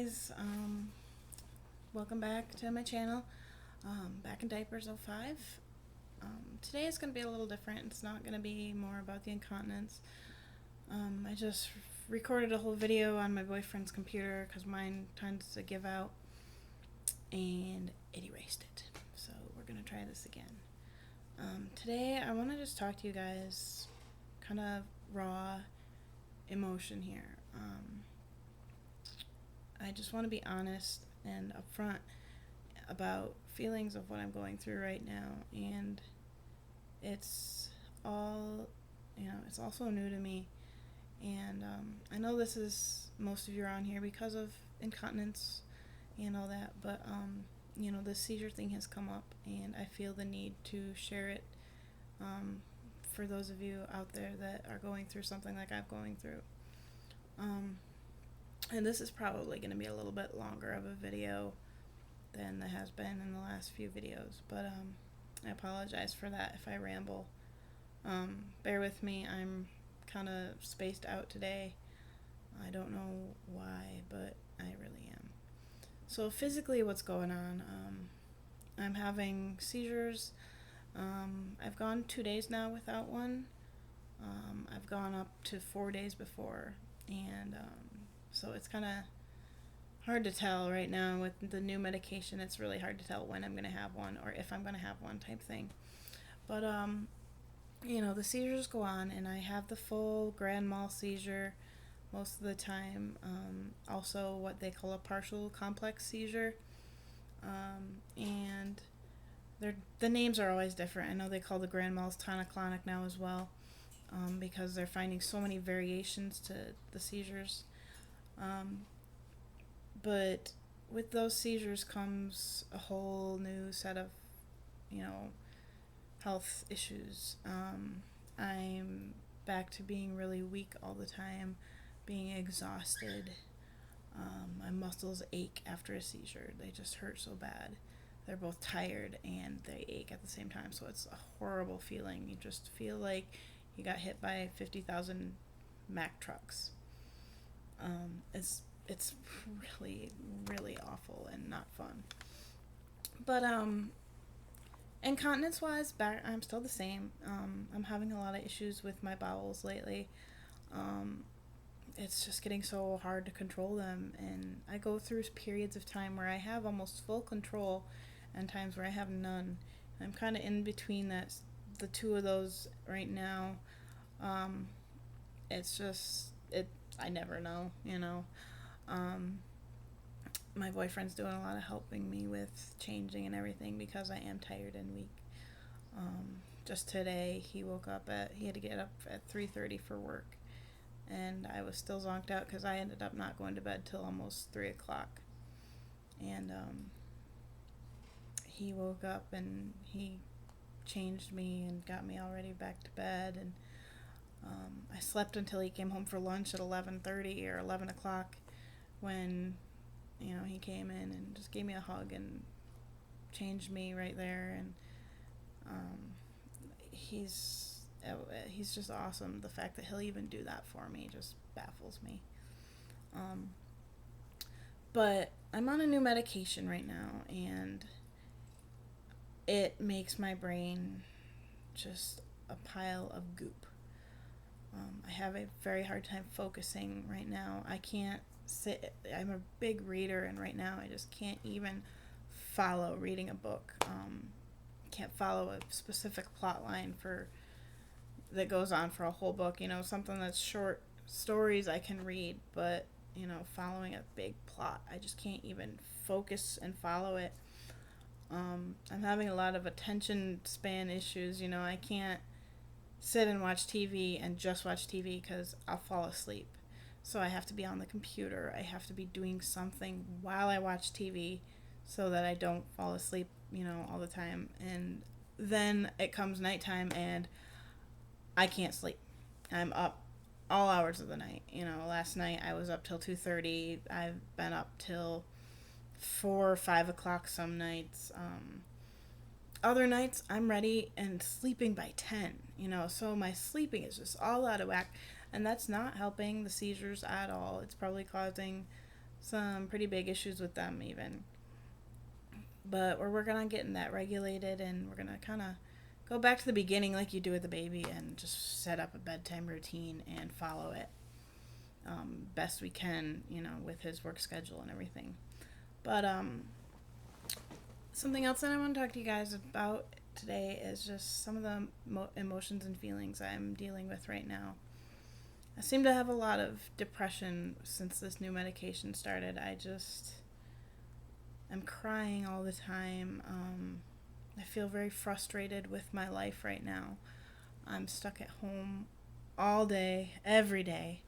guys, welcome back to my channel, Back in Diapers 05. Today is going to be a little different. It's not going to be more about the incontinence. I just recorded a whole video on my boyfriend's computer because mine tends to give out, and it erased it. So we're going to try this again. Today I want to just talk to you guys kind of raw emotion here. I just want to be honest and upfront about feelings of what I'm going through right now, and it's all, it's also new to me, and I know this is, most of you are on here because of incontinence and all that, but this seizure thing has come up, and I feel the need to share it for those of you out there that are going through something like I'm going through. And this is probably going to be a little bit longer of a video than there has been in the last few videos, but I apologize for that if I ramble. Bear with me, I'm kind of spaced out today. I don't know why, but I really am. So physically, what's going on? I'm having seizures. I've gone 2 days now without one. I've gone up to 4 days before, and so it's kind of hard to tell right now with the new medication. It's really hard to tell when I'm going to have one or if I'm going to have one, type thing. But the seizures go on, and I have the full grand mal seizure most of the time. Also what they call a partial complex seizure, and the names are always different. I know they call the grand mals tonic-clonic now as well, because they're finding so many variations to the seizures. But with those seizures comes a whole new set of, health issues. I'm back to being really weak all the time, being exhausted. My muscles ache after a seizure. They just hurt so bad. They're both tired and they ache at the same time, so it's a horrible feeling. You just feel like you got hit by 50,000 Mack trucks. It's really, really awful and not fun. But incontinence wise, I'm still the same. I'm having a lot of issues with my bowels lately. It's just getting so hard to control them, and I go through periods of time where I have almost full control and times where I have none. I'm kind of in between the two of those right now. It's just, I never know. My boyfriend's doing a lot of helping me with changing and everything because I am tired and weak. Just today he had to get up at 3:30 for work, and I was still zonked out because I ended up not going to bed till almost 3 o'clock. And he woke up and he changed me and got me all ready back to bed, and I slept until he came home for lunch at 11:30 or 11 o'clock, when he came in and just gave me a hug and changed me right there. And he's just awesome. The fact that he'll even do that for me just baffles me. But I'm on a new medication right now, and it makes my brain just a pile of goop. I have a very hard time focusing right now. I can't sit. I'm a big reader, and right now I just can't even follow reading a book. Can't follow a specific plot line that goes on for a whole book. Something that's short stories I can read, but following a big plot, I just can't even focus and follow it. I'm having a lot of attention span issues. I can't sit and watch TV and just watch TV because I'll fall asleep. So I have to be on the computer. I have to be doing something while I watch TV so that I don't fall asleep, all the time. And then it comes nighttime and I can't sleep. I'm up all hours of the night. Last night I was up till 2:30. I've been up till 4 or 5 o'clock some nights. Other nights I'm ready and sleeping by 10, so my sleeping is just all out of whack, and that's not helping the seizures at all. It's probably causing some pretty big issues with them even. But we're working on getting that regulated, and we're going to kind of go back to the beginning like you do with the baby and just set up a bedtime routine and follow it best we can, with his work schedule and everything. But something else that I want to talk to you guys about today is just some of the emotions and feelings I'm dealing with right now. I seem to have a lot of depression since this new medication started. I'm crying all the time. I feel very frustrated with my life right now. I'm stuck at home all day, every day.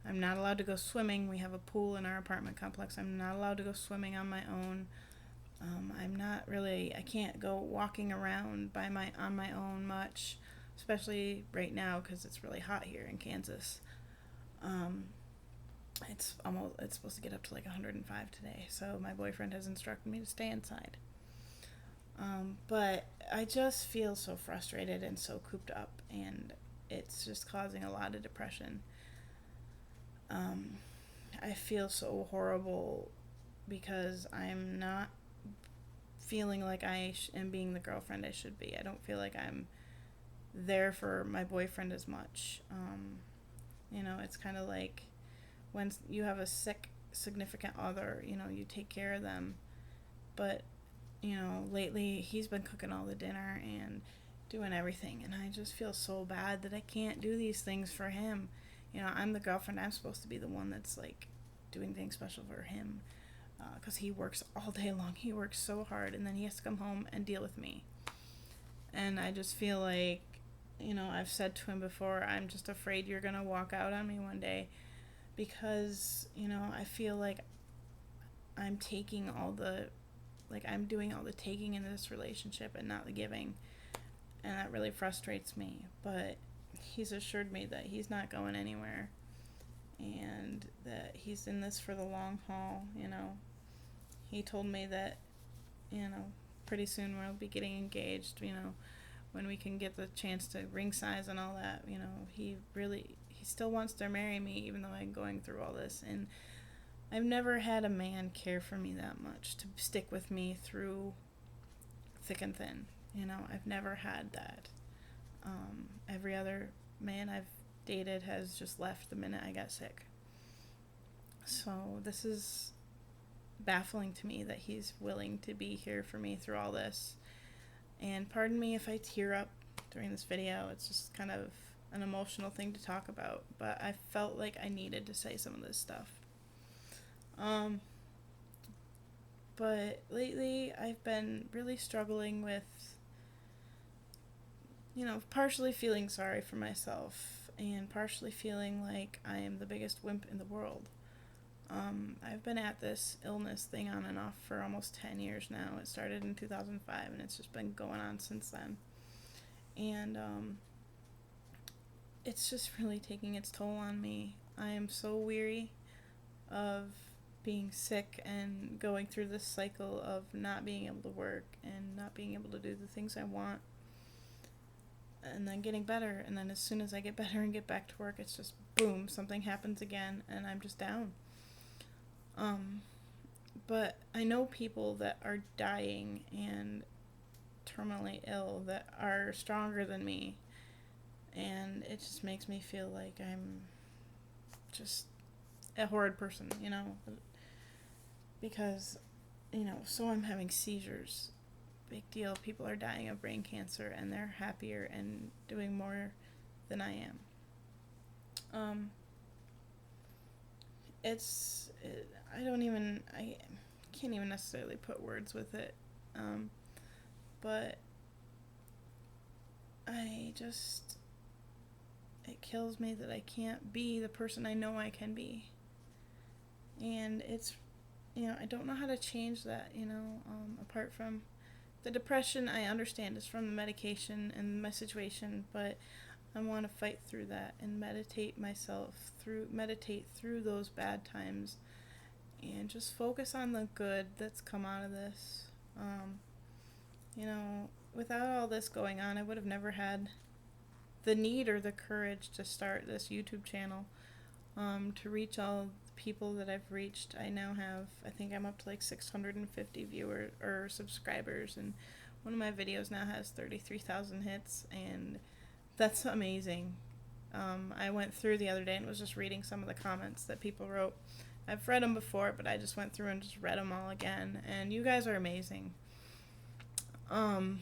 I'm not allowed to go swimming. We have a pool in our apartment complex. I'm not allowed to go swimming on my own. I can't go walking around on my own much, especially right now because it's really hot here in Kansas. It's supposed to get up to like 105 today, so my boyfriend has instructed me to stay inside. But I just feel so frustrated and so cooped up, and it's just causing a lot of depression. I feel so horrible because I'm not feeling like I am being the girlfriend I should be. I don't feel like I'm there for my boyfriend as much. It's kind of like when you have a sick significant other, you take care of them. But, lately he's been cooking all the dinner and doing everything. And I just feel so bad that I can't do these things for him. I'm the girlfriend. I'm supposed to be the one that's like doing things special for him. Because he works all day long. He works so hard. And then he has to come home and deal with me. And I just feel like, I've said to him before, I'm just afraid you're going to walk out on me one day. Because, I feel like I'm taking I'm doing all the taking in this relationship and not the giving. And that really frustrates me. But he's assured me that he's not going anywhere. And that he's in this for the long haul, He told me that, pretty soon we'll be getting engaged, when we can get the chance to ring size and all that, he still wants to marry me even though I'm going through all this. And I've never had a man care for me that much, to stick with me through thick and thin. I've never had that. Every other man I've dated has just left the minute I got sick. So this is baffling to me that he's willing to be here for me through all this. And pardon me if I tear up during this video. It's just kind of an emotional thing to talk about, but I felt like I needed to say some of this stuff. But lately I've been really struggling with, partially feeling sorry for myself and partially feeling like I am the biggest wimp in the world. I've been at this illness thing on and off for almost 10 years now. It started in 2005 and it's just been going on since then. And it's just really taking its toll on me. I am so weary of being sick and going through this cycle of not being able to work and not being able to do the things I want. And then getting better. And then as soon as I get better and get back to work, it's just boom, something happens again and I'm just down. But I know people that are dying and terminally ill that are stronger than me. And it just makes me feel like I'm just a horrid person, Because, so I'm having seizures. Big deal. People are dying of brain cancer and they're happier and doing more than I am. I can't even necessarily put words with it. But it kills me that I can't be the person I know I can be. And it's, I don't know how to change that, apart from the depression. I understand it's from the medication and my situation, but I want to fight through that and meditate through those bad times and just focus on the good that's come out of this. Without all this going on, I would have never had the need or the courage to start this YouTube channel, to reach all people that I've reached. I now have, I think I'm up to like 650 viewers or subscribers, and one of my videos now has 33,000 hits, and that's amazing. I went through the other day and was just reading some of the comments that people wrote. I've read them before, but I just went through and just read them all again, and you guys are amazing. Um,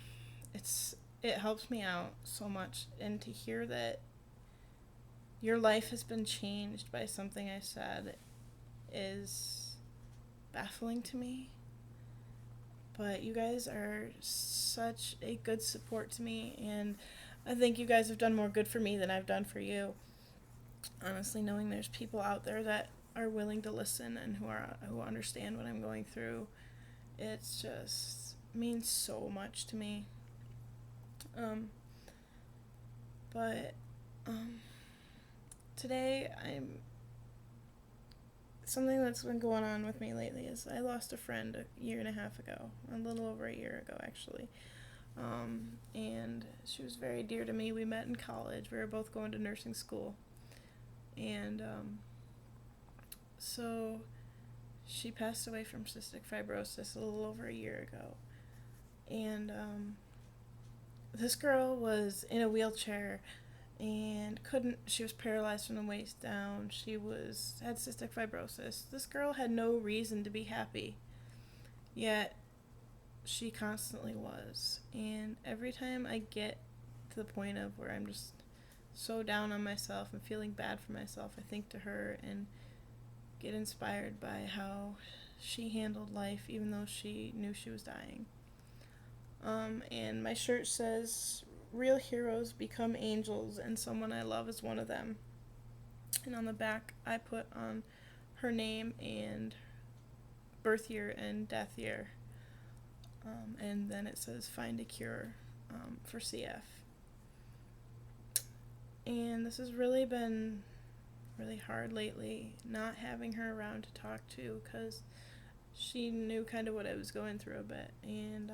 it helps me out so much, and to hear that your life has been changed by something I said is baffling to me. But you guys are such a good support to me, and I think you guys have done more good for me than I've done for you. Honestly, knowing there's people out there that are willing to listen and who understand what I'm going through, it's just means so much to me. Um, but today something that's been going on with me lately is I lost a friend a year and a half ago, a little over a year ago actually. And she was very dear to me. We met in college. We were both going to nursing school. And so she passed away from cystic fibrosis a little over a year ago. And this girl was in a wheelchair and she was paralyzed from the waist down. She had cystic fibrosis. This girl had no reason to be happy, yet she constantly was. And every time I get to the point of where I'm just so down on myself and feeling bad for myself, I think to her and get inspired by how she handled life even though she knew she was dying. And my shirt says, "Real heroes become angels, and someone I love is one of them." And on the back, I put on her name and birth year and death year. And then it says, "Find a cure for CF." And this has really been really hard lately, not having her around to talk to, because she knew kind of what I was going through a bit. And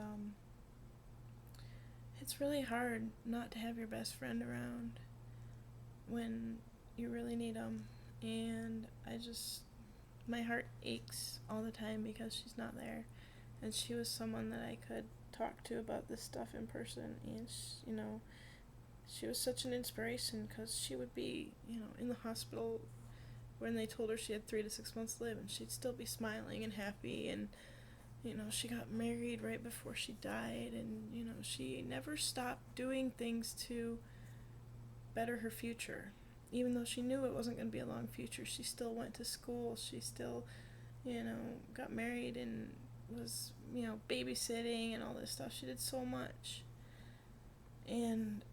it's really hard not to have your best friend around when you really need them. And my heart aches all the time because she's not there. And she was someone that I could talk to about this stuff in person. And, she was such an inspiration because she would be, in the hospital when they told her she had 3 to 6 months to live, and she'd still be smiling and happy. And she got married right before she died, and she never stopped doing things to better her future. Even though she knew it wasn't going to be a long future, she still went to school. She still, got married and was, babysitting and all this stuff. She did so much. And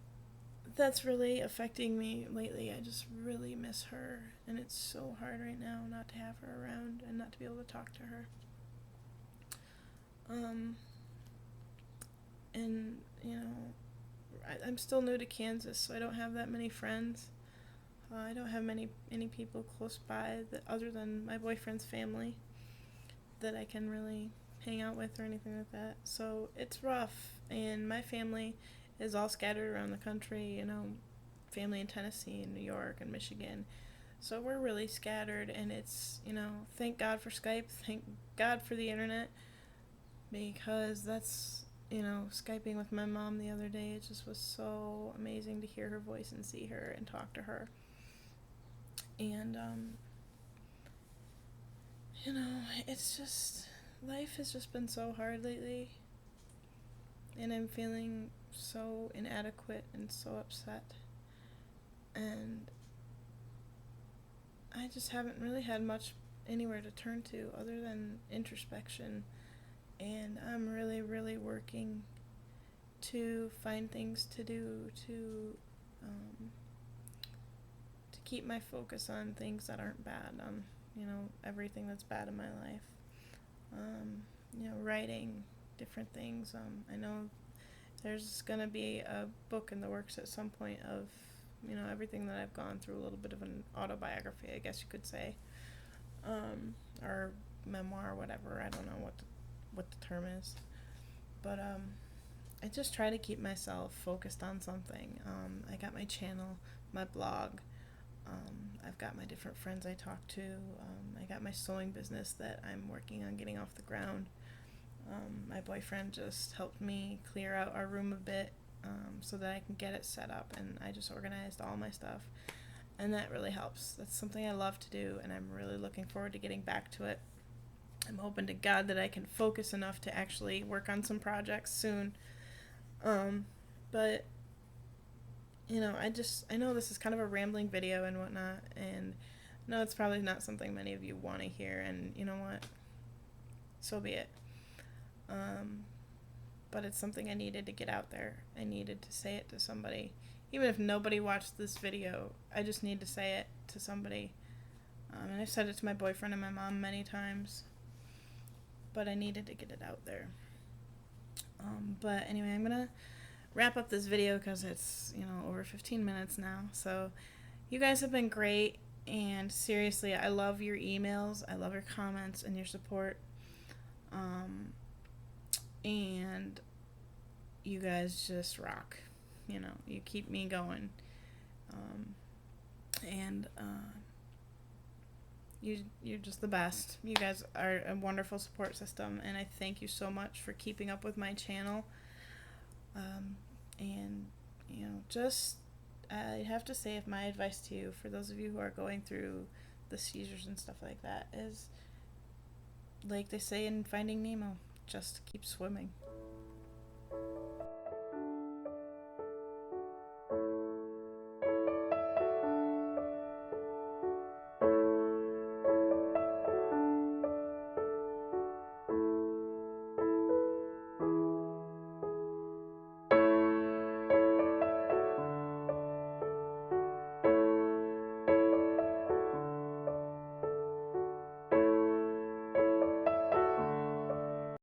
that's really affecting me lately. I just really miss her, and it's so hard right now not to have her around and not to be able to talk to her. And I'm still new to Kansas, so I don't have that many friends. I don't have any people close by other than my boyfriend's family that I can really hang out with or anything like that. So it's rough, and my family is all scattered around the country, family in Tennessee and New York and Michigan. So we're really scattered, and it's, thank God for Skype, thank God for the internet, because that's, Skyping with my mom the other day, it just was so amazing to hear her voice and see her and talk to her. And, it's just, life has just been so hard lately, and I'm feeling so inadequate and so upset, and I just haven't really had much anywhere to turn to other than introspection, and I'm really, really working to find things to do to keep my focus on things that aren't bad, on everything that's bad in my life. Writing different things. I know there's gonna be a book in the works at some point of everything that I've gone through, a little bit of an autobiography, I guess you could say, or memoir, whatever. I don't know what the term is, but I just try to keep myself focused on something. I got my channel, my blog, I've got my different friends I talk to. I got my sewing business that I'm working on getting off the ground. My boyfriend just helped me clear out our room a bit so that I can get it set up, and I just organized all my stuff, and that really helps. That's something I love to do, and I'm really looking forward to getting back to it. I'm hoping to God that I can focus enough to actually work on some projects soon. But I know this is kind of a rambling video and whatnot, and no, it's probably not something many of you want to hear, and you know what? So be it. But it's something I needed to get out there. I needed to say it to somebody. Even if nobody watched this video, I just need to say it to somebody. And I've said it to my boyfriend and my mom many times, but I needed to get it out there. But anyway, I'm going to wrap up this video because it's, over 15 minutes now. So you guys have been great, and seriously, I love your emails. I love your comments and your support. And you guys just rock. You keep me going. And you're just the best. You guys are a wonderful support system, and I thank you so much for keeping up with my channel. And just I have to say, if my advice to you, for those of you who are going through the seizures and stuff like that, is like they say in Finding Nemo, just keep swimming.